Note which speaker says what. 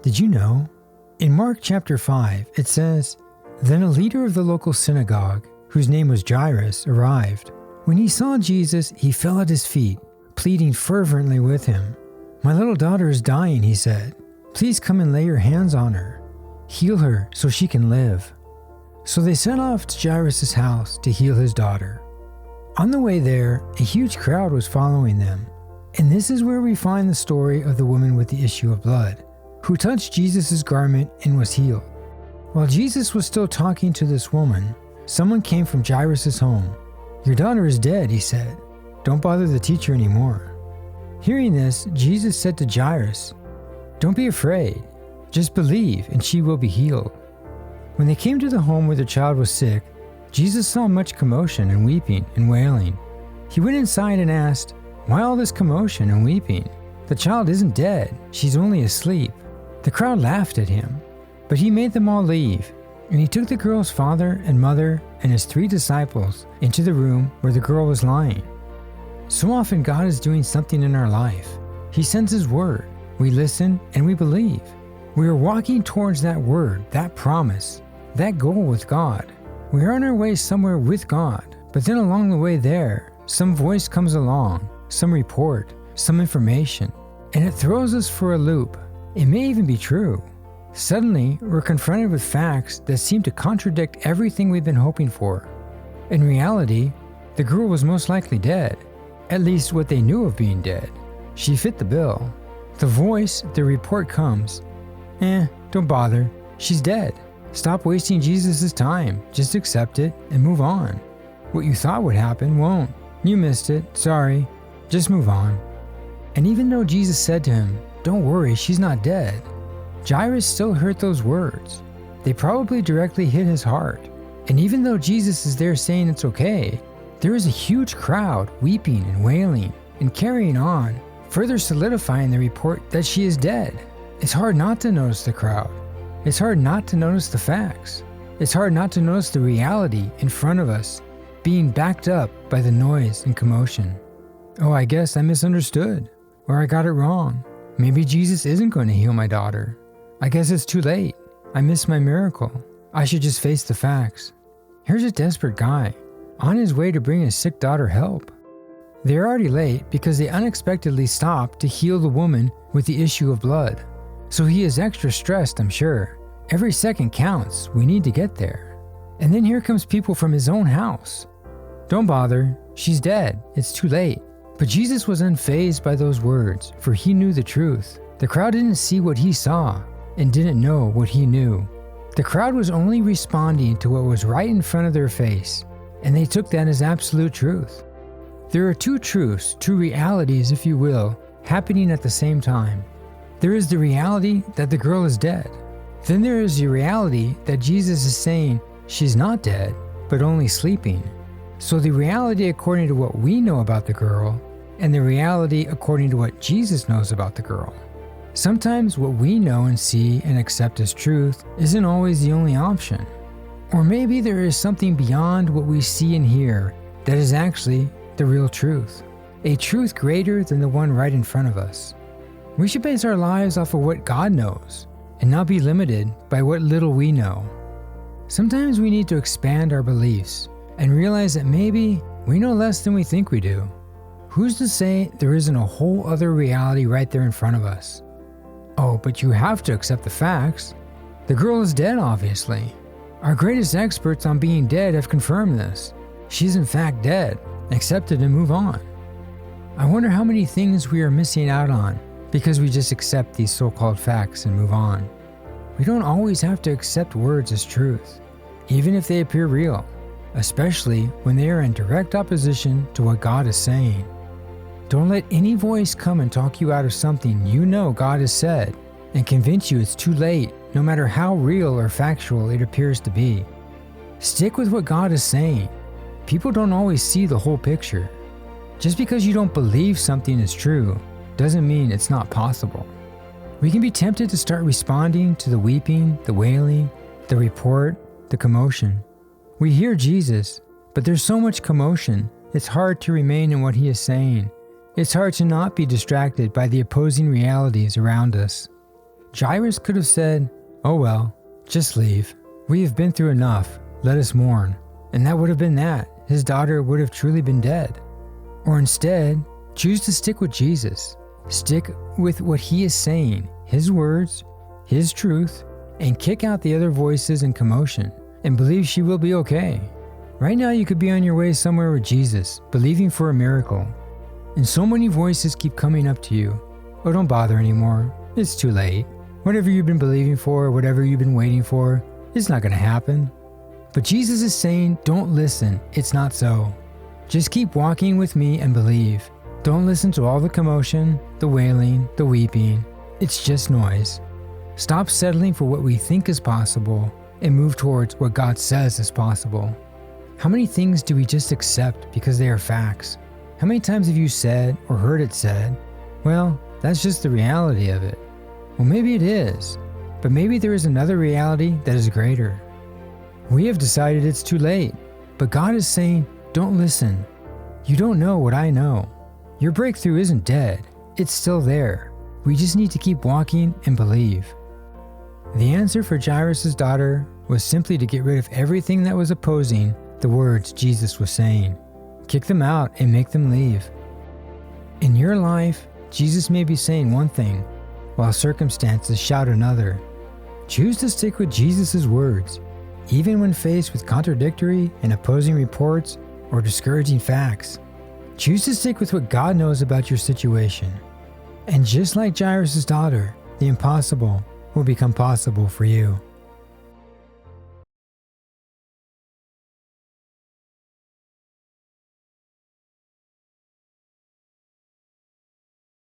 Speaker 1: Did you know? In Mark chapter 5, it says, "Then a leader of the local synagogue, whose name was Jairus, arrived. When he saw Jesus, he fell at his feet, pleading fervently with him. 'My little daughter is dying,' he said. 'Please come and lay your hands on her. Heal her so she can live.' So they set off to Jairus' house to heal his daughter. On the way there, a huge crowd was following them. And this is where we find the story of the woman with the issue of blood, who touched Jesus' garment and was healed. While Jesus was still talking to this woman, someone came from Jairus' home. 'Your daughter is dead,' he said. 'Don't bother the teacher anymore.' Hearing this, Jesus said to Jairus, 'Don't be afraid. Just believe and she will be healed.' When they came to the home where the child was sick, Jesus saw much commotion and weeping and wailing. He went inside and asked, 'Why all this commotion and weeping? The child isn't dead, she's only asleep.' The crowd laughed at him, but he made them all leave, and he took the girl's father and mother and his 3 disciples into the room where the girl was lying. So often God is doing something in our life. He sends His word, we listen, and we believe. We are walking towards that word, that promise, that goal with God. We are on our way somewhere with God, but then along the way there, some voice comes along, some report, some information, and it throws us for a loop. It may even be true. Suddenly, we're confronted with facts that seem to contradict everything we've been hoping for. In reality, the girl was most likely dead, at least what they knew of being dead. She fit the bill. The voice, the report comes, don't bother, she's dead. Stop wasting Jesus' time, just accept it and move on. What you thought would happen won't. You missed it, sorry, just move on. And even though Jesus said to him, 'Don't worry, she's not dead,' Jairus still heard those words. They probably directly hit his heart. And even though Jesus is there saying it's okay, there is a huge crowd weeping and wailing and carrying on, further solidifying the report that she is dead. It's hard not to notice the crowd. It's hard not to notice the facts. It's hard not to notice the reality in front of us, being backed up by the noise and commotion. Oh, I guess I misunderstood, or I got it wrong. Maybe Jesus isn't going to heal my daughter. I guess it's too late. I missed my miracle. I should just face the facts. Here's a desperate guy, on his way to bring his sick daughter help. They're already late because they unexpectedly stopped to heal the woman with the issue of blood. So he is extra stressed, I'm sure. Every second counts, we need to get there. And then here comes people from his own house. 'Don't bother, she's dead, it's too late.' But Jesus was unfazed by those words, for he knew the truth. The crowd didn't see what he saw and didn't know what he knew. The crowd was only responding to what was right in front of their face, and they took that as absolute truth. There are 2 truths, 2 realities, if you will, happening at the same time. There is the reality that the girl is dead. Then there is the reality that Jesus is saying she's not dead, but only sleeping. So the reality according to what we know about the girl, and the reality according to what Jesus knows about the girl. Sometimes what we know and see and accept as truth isn't always the only option. Or maybe there is something beyond what we see and hear that is actually the real truth. A truth greater than the one right in front of us. We should base our lives off of what God knows and not be limited by what little we know. Sometimes we need to expand our beliefs and realize that maybe we know less than we think we do. Who's to say there isn't a whole other reality right there in front of us? Oh, but you have to accept the facts. The girl is dead, obviously. Our greatest experts on being dead have confirmed this. She's in fact dead. Accept it and move on. I wonder how many things we are missing out on because we just accept these so-called facts and move on. We don't always have to accept words as truth, even if they appear real, especially when they are in direct opposition to what God is saying. Don't let any voice come and talk you out of something you know God has said and convince you it's too late, no matter how real or factual it appears to be. Stick with what God is saying. People don't always see the whole picture. Just because you don't believe something is true doesn't mean it's not possible. We can be tempted to start responding to the weeping, the wailing, the report, the commotion. We hear Jesus, but there's so much commotion, it's hard to remain in what he is saying. It's hard to not be distracted by the opposing realities around us. Jairus could have said, "Oh well, just leave. We have been through enough. Let us mourn." And that would have been that. His daughter would have truly been dead. Or instead, choose to stick with Jesus. Stick with what he is saying, his words, his truth, and kick out the other voices and commotion, and believe she will be okay. Right now you could be on your way somewhere with Jesus, believing for a miracle. And so many voices keep coming up to you. Oh, don't bother anymore. It's too late. Whatever you've been believing for, whatever you've been waiting for, it's not going to happen. But Jesus is saying, don't listen. It's not so. Just keep walking with me and believe. Don't listen to all the commotion, the wailing, the weeping. It's just noise. Stop settling for what we think is possible and move towards what God says is possible. How many things do we just accept because they are facts? How many times have you said or heard it said, well, that's just the reality of it? Well, maybe it is, but maybe there is another reality that is greater. We have decided it's too late, but God is saying, don't listen. You don't know what I know. Your breakthrough isn't dead. It's still there. We just need to keep walking and believe. The answer for Jairus' daughter was simply to get rid of everything that was opposing the words Jesus was saying. Kick them out and make them leave. In your life, Jesus may be saying one thing, while circumstances shout another. Choose to stick with Jesus' words, even when faced with contradictory and opposing reports or discouraging facts. Choose to stick with what God knows about your situation. And just like Jairus' daughter, the impossible will become possible for you.